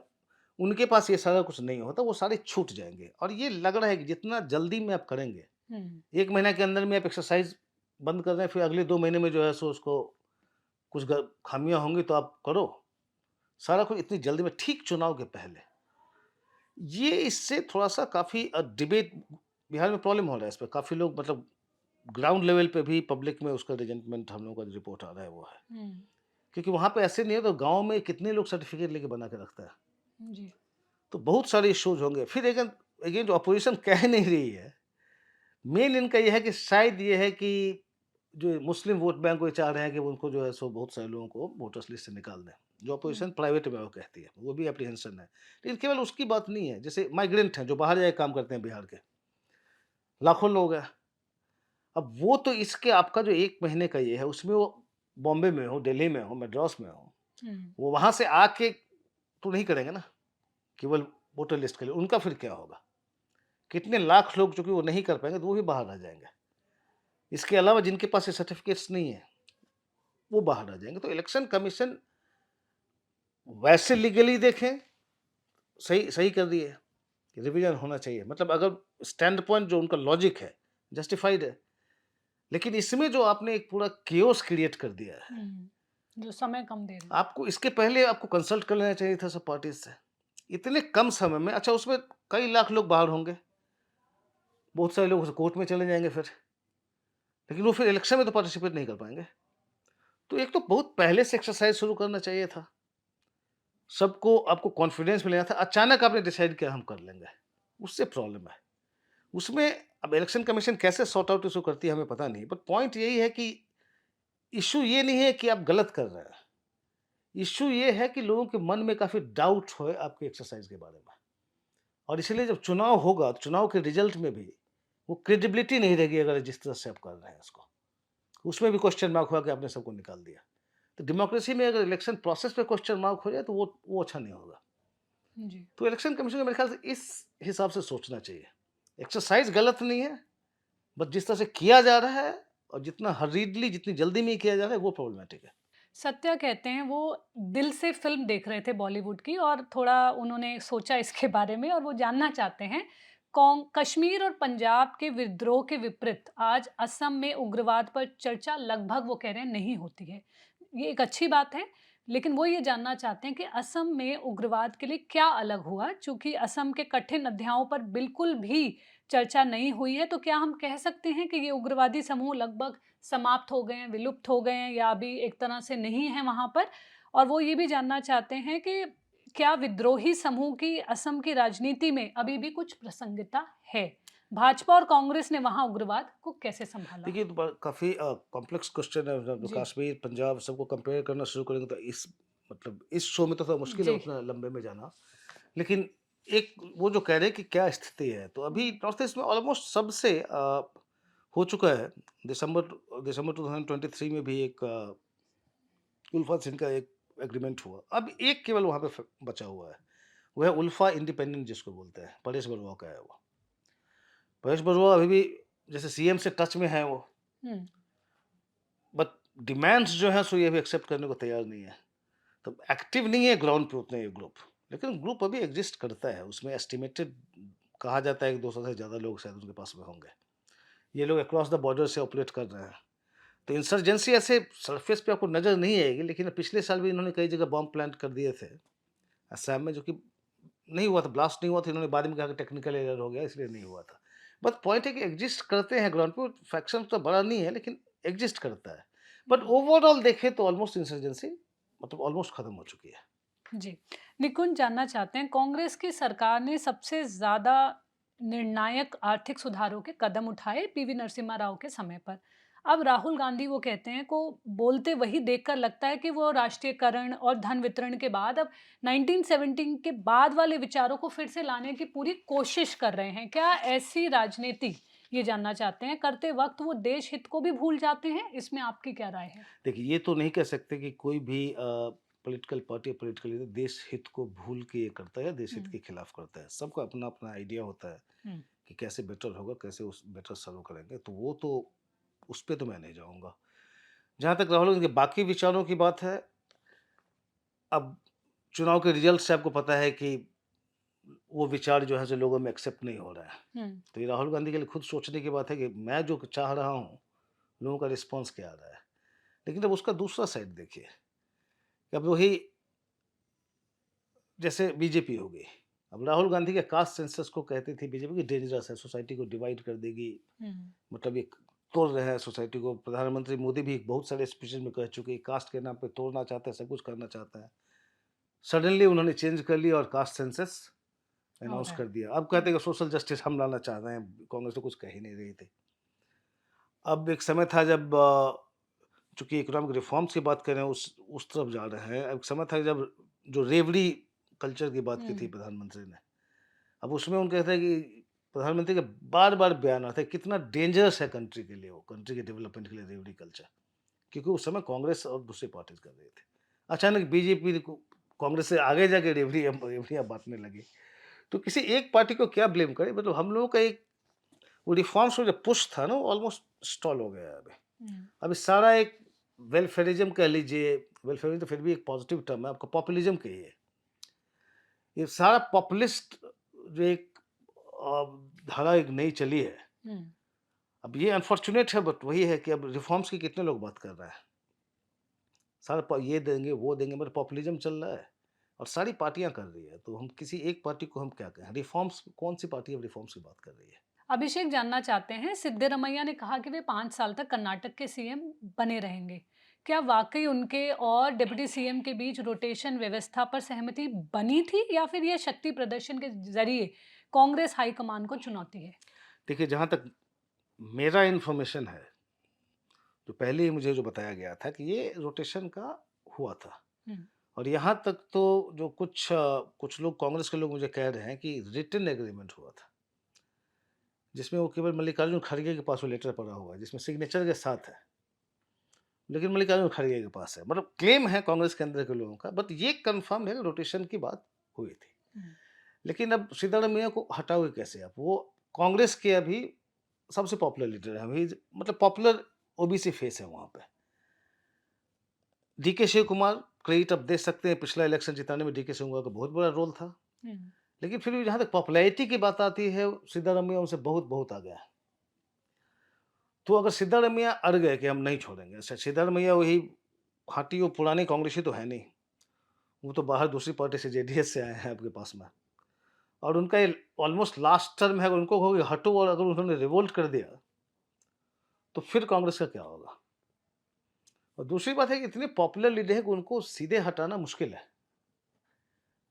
उनके पास ये सारा कुछ नहीं होता, वो सारे छूट जाएँगे और ये लग रहा है कि जितना जल्दी में आप करेंगे, हुँ। 1 महीने के अंदर में आप एक्सरसाइज़ बंद कर दें, फिर अगले 2 महीने में जो है सो उसको कुछ ग खामियाँ होंगी तो आप करो। सारा कुछ इतनी जल्दी में ठीक चुनाव के पहले। ये इससे थोड़ा-सा काफ़ी डिबेट बिहार में प्रॉब्लम हो रहा है इस पे। काफ़ी लोग मतलब ग्राउंड लेवल पे भी पब्लिक में उसका रिजेंटमेंट हम लोगों का जो रिपोर्ट आ रहा है वो है। हुँ। क्योंकि वहाँ पे ऐसे नहीं है तो गाँव में कितने लोग सर्टिफ़िकेट लेके बना के रखता है। जी। तो बहुत सारे इश्यूज़ होंगे। फिर अगेन अगेन जो अपोज़िशन कह नहीं रही है, मेन इनका ये है कि शायद ये है कि जो मुस्लिम वोट बैंक वो चाह रहे हैं कि उनको जो है सो बहुत सारे लोगों को वोटर्स लिस्ट से निकाल दें। जो हुँ। अपोज़िशन प्राइवेट में वो कहती है, वो भी एप्रीहेंशन है। लेकिन केवल उसकी बात नहीं है, जैसे माइग्रेंट हैं जो बाहर जाके काम करते हैं बिहार के, लाखों लोग हैं। अब वो तो इसके आपका जो 1 महीने का ये है उसमें वो बॉम्बे में हो, दिल्ली में हो, मद्रास में हो, हुँ। वो वहाँ से आके तो नहीं करेंगे ना, केवल वोटर लिस्ट के लिए। उनका फिर क्या होगा? कितने लाख लोग चूँकि वो नहीं कर पाएँगे तो वो भी बाहर आ जाएँगे। इसके अलावा जिनके पास ये सर्टिफ़िकेट्स नहीं है, वो बाहर आ जाएँगे। तो इलेक्शन कमीशन वैसे लीगली देखें, सही सही कर दिए है, रिवीजन होना चाहिए। मतलब अगर स्टैंड पॉइंट जो उनका लॉजिक है, जस्टिफाइड है। लेकिन इसमें जो आपने एक पूरा केओस क्रिएट कर दिया है, हुँ। जो समय कम दे रहे हैं। आपको इसके पहले आपको कंसल्ट कर लेना चाहिए था सब पार्टीज़ से। इतने कम समय में अच्छा उसमें कई लाख लोग बाहर होंगे, बहुत सारे लोग कोर्ट में चले जाएँगे फिर, लेकिन वो फिर इलेक्शन में तो पार्टिसिपेट नहीं कर पाएँगे। तो एक तो बहुत पहले से एक्सरसाइज़ शुरू करना चाहिए था। सबको आपको कॉन्फिडेंस में लेना था, अचानक आपने डिसाइड किया हम कर लेंगे, उससे प्रॉब्लम है। उसमें अब इलेक्शन कमीशन कैसे सॉर्ट आउट इश्यू करती है हमें पता नहीं, बट पॉइंट यही है कि इश्यू ये नहीं है कि आप गलत कर रहे हैं, इश्यू ये है कि लोगों के मन में काफ़ी डाउट है आपकी एक्सरसाइज़ के बारे में और इसीलिए जब चुनाव होगा, तो चुनाव के रिजल्ट में भी वो क्रेडिबिलिटी नहीं रहेगी अगर जिस तरह से आप कर रहे हैं उसको। उसमें भी क्वेश्चन मार्क हुआ कि आपने सबको निकाल दिया। तो डेमोक्रेसी में अगर इलेक्शन प्रोसेस पे क्वेश्चन मार्क हो जाए तो वो अच्छा नहीं होगा। जी। तो इलेक्शन कमीशन को मेरे ख्याल से इस हिसाब से सोचना चाहिए। एक्सरसाइज़ गलत नहीं है, बट जिस तरह से किया जा रहा है और जितना हर्रीडली जितनी जल्दी में किया जा रहा है वो प्रॉब्लमैटिक है। सत्या कहते हैं वो दिल से फ़िल्म देख रहे थे बॉलीवुड की और थोड़ा उन्होंने सोचा इसके बारे में और वो जानना चाहते हैं, कश्मीर और पंजाब के विद्रोह के विपरीत आज असम में उग्रवाद पर चर्चा लगभग वो कह रहे हैं नहीं होती है। ये एक अच्छी बात है, लेकिन वो ये जानना चाहते हैं कि असम में उग्रवाद के लिए क्या अलग हुआ? चूँकि असम के कठिन अध्यायों पर बिल्कुल भी चर्चा नहीं हुई है, तो क्या हम कह सकते हैं कि ये उग्रवादी समूह लगभग समाप्त हो गए हैं, विलुप्त हो गए हैं या अभी एक तरह से नहीं है वहाँ पर? और वो ये भी जानना चाहते हैं कि क्या विद्रोही समूह की असम की राजनीति में अभी भी कुछ प्रासंगिकता है? भाजपा और कांग्रेस ने वहाँ उग्रवाद को कैसे सँभाला? देखिए, तो काफ़ी कॉम्प्लेक्स क्वेश्चन है। जब जी, कश्मीर, पंजाब सबको कंपेयर करना शुरू करेंगे तो इस मतलब इस शो में तो थोड़ा मुश्किल है जी। उतना लंबे में जाना। लेकिन एक वो जो कह रहे हैं कि क्या स्थिति है, तो अभी हुँ, नॉर्थ ईस्ट में ऑलमोस्ट सबसे हो चुका है। दिसंबर दिसंबर 2023 में भी एक उल्फा सिंह का एक एग्रीमेंट हुआ। अब एक केवल वहाँ पे बचा हुआ है, वो है उल्फा इंडिपेंडेंट जिसको बोलते हैं, परेश बरुआ का है वो। परेश बरुआ अभी भी जैसे सीएम से टच में है वो, हुँ, बट डिमांड्स जो हैं सो ये भी एक्सेप्ट करने को तैयार नहीं है। तो एक्टिव नहीं है ग्राउंड पे उतने ये ग्रुप, लेकिन ग्रुप अभी एग्जिस्ट करता है। उसमें एस्टिमेटेड कहा जाता है कि 200 से ज़्यादा लोग शायद उनके पास में होंगे। ये लोग अक्रॉस द बॉर्डर से ऑपरेट कर रहे हैं। तो इंसर्जेंसी ऐसे सरफेस पे आपको नज़र नहीं आएगी, लेकिन पिछले साल भी इन्होंने कई जगह बॉम्ब प्लांट कर दिए थे, असम में, जो कि नहीं हुआ था, ब्लास्ट नहीं हुआ था, इन्होंने बाद में कहा कि टेक्निकल एरर हो गया इसलिए नहीं हुआ था। बट पॉइंट है कि एग्जिस्ट करते हैं ग्राउंड पे, फ्रैक्शन तो बड़ा नहीं है लेकिन एग्जिस्ट करता है। But hmm. ओवरऑल देखें तो ऑलमोस्ट इंसर्जेंसी मतलब ऑलमोस्ट खत्म हो चुकी है। जी। निकुंज जानना चाहते हैं कांग्रेस की सरकार ने सबसे ज़्यादा निर्णायक आर्थिक सुधारों के कदम उठाए पीवी नरसिम्हा राव के समय पर। अब राहुल गांधी वो कहते हैं को बोलते वही देखकर लगता है कि वो राष्ट्रीयकरण और धन वितरण के बाद अब 1917 के बाद वाले विचारों को फिर से लाने की पूरी कोशिश कर रहे हैं। क्या ऐसी राजनीति, ये जानना चाहते हैं, करते वक़्त वो देश हित को भी भूल जाते हैं? इसमें आपकी क्या राय है? देखिए, ये तो नहीं कह सकते कि कोई भी पॉलिटिकल पार्टी या पॉलिटिकल लीडर देश हित को भूल के ये करता है या देश हित हुँ, के खिलाफ करता है। सबका अपना-अपना आइडिया होता है हुँ, कि कैसे बेटर होगा, कैसे उस बेटर सर्व करेंगे। तो वो तो उस पे तो मैं नहीं जाऊँगा। जहाँ तक राहुल गांधी के बाकी विचारों की बात है, अब चुनाव के रिजल्ट से आपको पता है कि वो विचार जो है सो लोगों में एक्सेप्ट नहीं हो रहा है। हुँ, तो ये राहुल गांधी के लिए खुद सोचने की बात है कि मैं जो चाह रहा हूँ, लोगों का रिस्पॉन्स क्या आ रहा है। लेकिन अब उसका दूसरा साइड देखिए, कि अब वही जैसे बीजेपी हो गई। अब राहुल गांधी के कास्ट सेंसस को कहती थी बीजेपी कि डेंजरस है, सोसाइटी को डिवाइड कर देगी, हुँ, मतलब एक तोड़ रहे हैं सोसाइटी को। प्रधानमंत्री मोदी भी बहुत सारे स्पीचेस में कह चुके हैं, कास्ट के नाम पे तोड़ना चाहते हैं, सब कुछ करना चाहते हैं। सडनली उन्होंने चेंज कर लिया और कास्ट सेंसस हो अनाउंस रहा है। कर दिया। अब कहते हुँ, हैं कि सोशल जस्टिस हम लाना चाह रहे हैं, कांग्रेस तो कुछ कह ही नहीं रही थी। अब एक समय था जब चूँकि इकोनॉमिक रिफॉर्म्स की बात कर रहे हैं, उस तरफ जा रहे हैं। एक समय था जब जो रेवड़ी कल्चर की बात की थी हुँ, प्रधानमंत्री ने। अब उसमें उन कहते हैं कि प्रधानमंत्री के बार-बार बयान आते हैं कितना डेंजरस है कंट्री के लिए वो, कंट्री के डेवलपमेंट के लिए रेवड़ी कल्चर। क्योंकि उस समय कांग्रेस और दूसरी पार्टीज़ कर रही थी। अचानक बीजेपी को कांग्रेस से आगे जाके रेवड़ियाँ बाँटने लगी। तो किसी एक पार्टी को क्या ब्लेम करें? मतलब हम लोगों का एक वो रिफॉर्म्स का जो पुश था ना, वो ऑलमोस्ट स्टॉल हो गया है अभी। हुँ, अभी सारा एक वेलफेयरिज़्म कह लीजिए, वेलफेयरिज़्म तो फिर भी एक पॉजिटिव टर्म है, आपका पॉपुलिज़्म कहिए। ये सारा पॉपुलिस्ट जो एक धारा एक नई चली है। हुँ। अब ये अनफॉर्च्यूनेट है बट वही है कि अब रिफॉर्म्स की कितने लोग बात कर रहे हैं। सारा ये देंगे, वो देंगे, मतलब पॉपुलिज़्म चल रहा है और सारी पार्टियाँ कर रही है। तो हम किसी एक पार्टी को हम क्या कहें? रिफॉर्म्स कौन-सी पार्टी अब रिफॉर्म्स की बात कर रही है? अभिषेक जानना चाहते हैं, सिद्धारमैया ने कहा कि वे 5 साल तक कर्नाटक के सीएम बने रहेंगे। क्या वाक़ई उनके और डिप्टी सीएम के बीच रोटेशन व्यवस्था पर सहमति बनी थी या फिर यह शक्ति प्रदर्शन के ज़रिए कांग्रेस हाईकमान को चुनौती है? देखिए, जहाँ तक मेरा इन्फॉर्मेशन है, तो पहले ही मुझे जो बताया गया था कि ये रोटेशन का हुआ था हुँ, और यहाँ तक तो जो कुछ लोग कांग्रेस के लोग मुझे कह रहे हैं कि रिटन एग्रीमेंट हुआ था, जिसमें वो केवल मल्लिकार्जुन खड़गे के पास वो लेटर पड़ा हुआ है, जिसमें सिग्नेचर के साथ है। लेकिन मल्लिकार्जुन खड़गे के पास है। मतलब क्लेम है कांग्रेस के अंदर के लोगों का, बट ये कन्फर्म है कि रोटेशन की बात हुई थी। हुँ, लेकिन अब सिद्धारमैया को हटाओगे कैसे आप? वो कांग्रेस के अभी सबसे पॉपुलर लीडर हैं अभी, मतलब पॉपुलर ओबीसी फेस है वहाँ पे। डीके शिव कुमार क्रेडिट आप दे सकते हैं, पिछला इलेक्शन जिताने में डीके शिव कुमार का बहुत बड़ा रोल था। हुँ, लेकिन फिर भी जहाँ तक पॉपुलैरिटी की बात आती है, सिद्धारमैया उनसे बहुत-बहुत आगे हैं। तो अगर सिद्धारमैया अड़ गए कि हम नहीं छोड़ेंगे, अच्छा सिद्धारमैया वही खाँटी वो पुराने कांग्रेसी तो है नहीं। वो तो बाहर दूसरी पार्टी से जेडीएस से आए हैं आपके पास में और उनका ये ऑलमोस्ट लास्ट टर्म है। अगर उनको कहोगे हटो और अगर उन्होंने रिवोल्ट कर दिया, तो फिर कांग्रेस का क्या होगा? और दूसरी बात है कि इतने पॉपुलर लीडर हैं कि उनको सीधे हटाना मुश्किल है।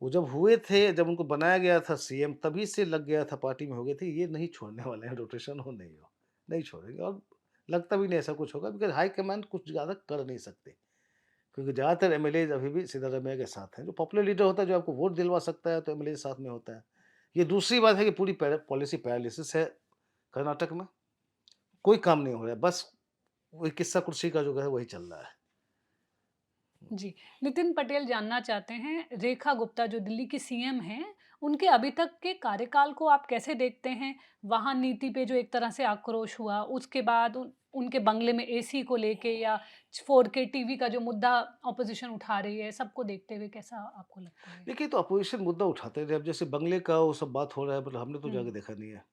वो जब हुए थे, जब उनको बनाया गया था सीएम, तभी से लग गया था, पार्टी में हो गए थे, ये नहीं छोड़ने वाले हैं, रोटेशन हो नहीं हो, नहीं छोड़ेंगे और लगता भी नहीं ऐसा कुछ होगा बिकॉज़ हाई कमांड कुछ ज़्यादा कर नहीं सकते। क्योंकि ज़्यादातर एमएलएज़ अभी भी सिद्धारमैया के साथ हैं। जो पॉपुलर लीडर होता है, जो आपको वोट दिलवा सकता है, तो एमएलए साथ में होता है। ये दूसरी बात है कि पूरी पॉलिसी पैरालिसिस है कर्नाटक में, कोई काम नहीं हो रहा है, बस वही किस्सा कुर्सी का जो है वही चल रहा है। जी। नितिन पटेल जानना चाहते हैं, रेखा गुप्ता जो दिल्ली की सीएम हैं, उनके अभी तक के कार्यकाल को आप कैसे देखते हैं? वाहन नीति पे जो एक तरह से आक्रोश हुआ, उसके बाद उनके बंगले में एसी को लेके या 4K टीवी का जो मुद्दा ऑपोज़िशन उठा रही है, सबको देखते हुए कैसा आपको लगता है? देखिए, तो अपोज़िशन मुद्दा उठाते रहे, अब जैसे बंगले का वो सब बात हो रहा है, मतलब हमने तो हुँ, जाके देखा नहीं है।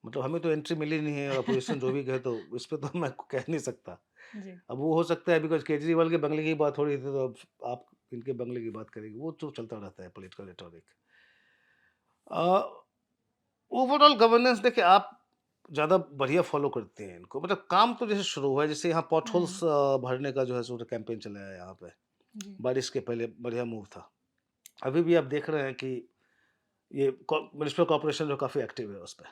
मतलब हमें तो एंट्री मिली नहीं है और अपोज़िशन जो भी कहे तो इस पे तो मैं कह नहीं सकता। जी। अब वो हो सकता है बिकॉज़ केजरीवाल के बंगले की बात हो रही थी, तो अब आप इनके बंगले की बात करेंगे, वो तो चलता रहता है पॉलिटिकल रेटोरिक। ओवरऑल गवर्नेंस देखिए आप ज़्यादा बढ़िया फॉलो करते हैं इनको, मतलब काम तो जैसे शुरू हुआ है, जैसे यहाँ पॉट होल्स हम्म, भरने का जो है सो कैंपेन चलाया है यहाँ पे, जी। बारिश के पहले बढ़िया मूव था। अभी भी आप देख रहे हैं कि ये म्युनिसिपल कॉर्पोरेशन जो काफ़ी एक्टिव है उस पे।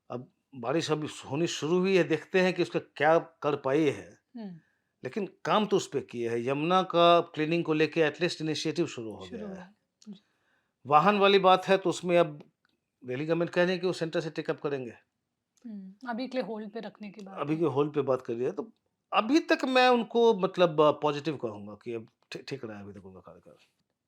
अब बारिश अभी होनी शुरू हुई है, देखते हैं कि उसका क्या कर पाई है, हम्म, लेकिन काम तो उस पे किए है। यमुना का क्लीनिंग को लेके एटलीस्ट इनिशिएटिव शुरू हो शुरू गया हो है। गया। जी। वाहन वाली बात है तो उसमें अब दिल्ली गवर्नमेंट कह रही है कि वो सेंटर से टेकअप करेंगे। अभी के लिए होल्ड पे रखने की बात अभी है। के होल पे बात कर रही है, तो अभी तक मैं उनको मतलब पॉजिटिव कहूँगा कि अब ठीक रहा है अभी तक उनका कार्यकाल।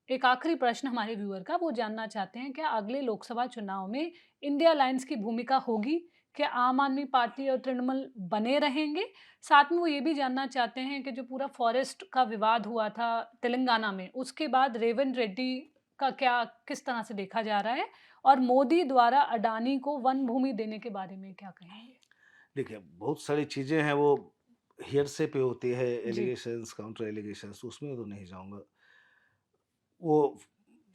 एक आखिरी प्रश्न हमारे व्यूअर का, वो जानना चाहते हैं क्या अगले लोकसभा चुनाव में इंडिया अलायंस की भूमिका होगी? क्या आम आदमी पार्टी और तृणमूल बने रहेंगे? साथ में वो ये भी जानना चाहते हैं कि जो पूरा फॉरेस्ट का विवाद हुआ था तेलंगाना में, उसके बाद रेवंत रेड्डी का क्या किस तरह से देखा जा रहा है? और मोदी द्वारा अडानी को वन भूमि देने के बारे में क्या कहेंगे? देखिए, बहुत सारी चीज़ें हैं वो हेयरसे पे होती है, जी। एलिगेशंस, काउंटर एलिगेशंस, उसमें तो नहीं जाऊँगा। वो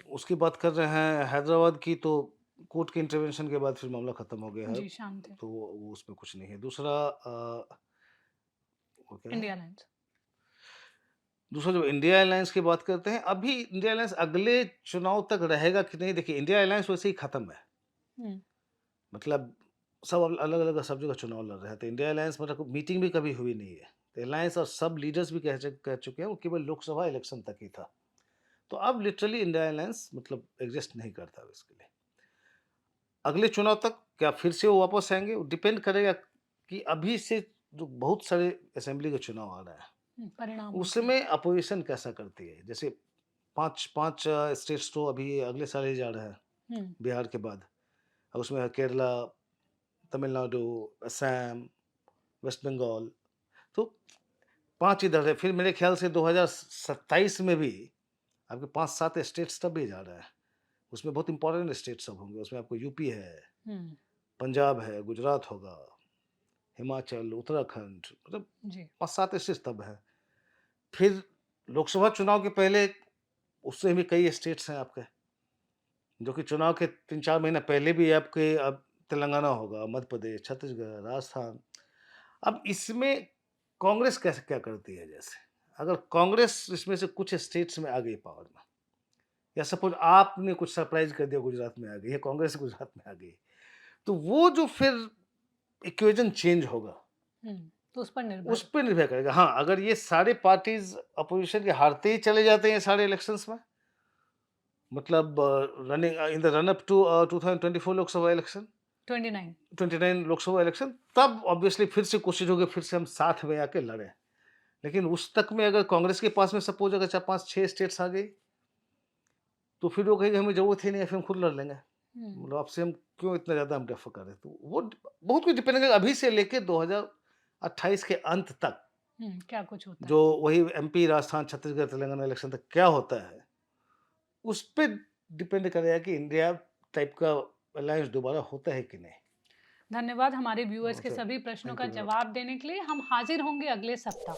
उसकी बात कर रहे हैं हैदराबाद की, तो कोर्ट के इंटरवेंशन के बाद फिर मामला खत्म हो गया है, जी, शांत है। तो वो उसमें कुछ नहीं है। दूसरा वो क्या है? India alliance. दूसरा जो इंडिया अलायंस की बात करते हैं, अभी इंडिया अलायंस अगले चुनाव तक रहेगा कि नहीं, देखिए इंडिया अलायंस वैसे ही खत्म है। हुँ, मतलब सब अलग-अलग सब जगह चुनाव लड़ रहे हैं, तो इंडिया अलायंस मतलब मीटिंग भी कभी हुई नहीं है। तो अलायंस और सब लीडर्स भी कह चुके हैं, वो केवल लोकसभा इलेक्शन तक ही था। तो अब लिटरली इंडिया अलायंस मतलब एग्ज़िस्ट नहीं करता अब इसके लिए। अगले चुनाव तक क्या फिर से वो वापस आएँगे? वो डिपेंड करेगा कि अभी से जो बहुत सारे असेंबली के चुनाव आ रहे हैं, परिणामों से। उसमें अपोज़िशन कैसा करती है? जैसे 5 स्टेट्स तो अभी अगले साल ही जा रहे हैं, हुँ, बिहार के बाद। और उसमें है केरला, तमिलनाडु, असम, वेस्ट बंगाल, तो 5 इधर है। फिर मेरे ख़्याल से 2027 में भी आपके 5-7 स्टेट्स तब भी जा रहा है। उसमें बहुत इम्पोर्टेंट स्टेट्स सब होंगे। उसमें आपको यूपी है, हुँ, पंजाब है, गुजरात होगा, हिमाचल, उत्तराखंड, मतलब जी। 5-7 स्टेट्स तब है। फिर लोकसभा चुनाव के पहले उससे भी कई स्टेट्स हैं आपके, जो कि चुनाव के 3-4 महीने पहले भी आपके अब तेलंगाना होगा, मध्य प्रदेश, छत्तीसगढ़, राजस्थान। अब इसमें कांग्रेस कैसे क्या करती है जैसे, अगर कांग्रेस इसमें से कुछ स्टेट्स में आ गई पावर में, या सपोज़ आपने कुछ सरप्राइज़ कर दिया गुजरात में आ गई, या कांग्रेस गुजरात में आ गई, तो वो जो फिर इक्वेशन चेंज होगा, तो उस पर उस निर्भर। पे निर्भर करेगा। हाँ, अगर ये सारे पार्टीज़ अपोज़िशन के हारते ही चले जाते हैं ये सारे इलेक्शंस में, मतलब running in the run up to 2024 Lok Sabha election, 29। 29 Lok Sabha election, तब ऑब्वियसली फिर से कोशिश होगी फिर से हम साथ में आके लड़ें। लेकिन उस तक में अगर कांग्रेस के पास में सपोज़ अगर 4-5-6 स्टेट्स आ गई, तो फिर वो कहेंगे हमें ज़रूरत ही नहीं है, फिर हम खुद लड़ लेंगे। हुँ, मतलब आपसे हम क्यों इतना ज़्यादा हम डेफ़र करें? तो वो बहुत कुछ डिपेंड करेगा अभी से लेके 2028 के अंत तक, क्या कुछ होता जो है। वही एमपी, राजस्थान, छत्तीसगढ़, तेलंगाना इलेक्शन तक क्या होता है, उस पे डिपेंड करेगा कि इंडिया टाइप का अलायंस दोबारा होता है कि नहीं। धन्यवाद हमारे व्यूअर्स के ओके, सभी प्रश्नों थैंक का यू वेरी मच। जवाब देने के लिए। हम हाज़िर होंगे अगले सप्ताह।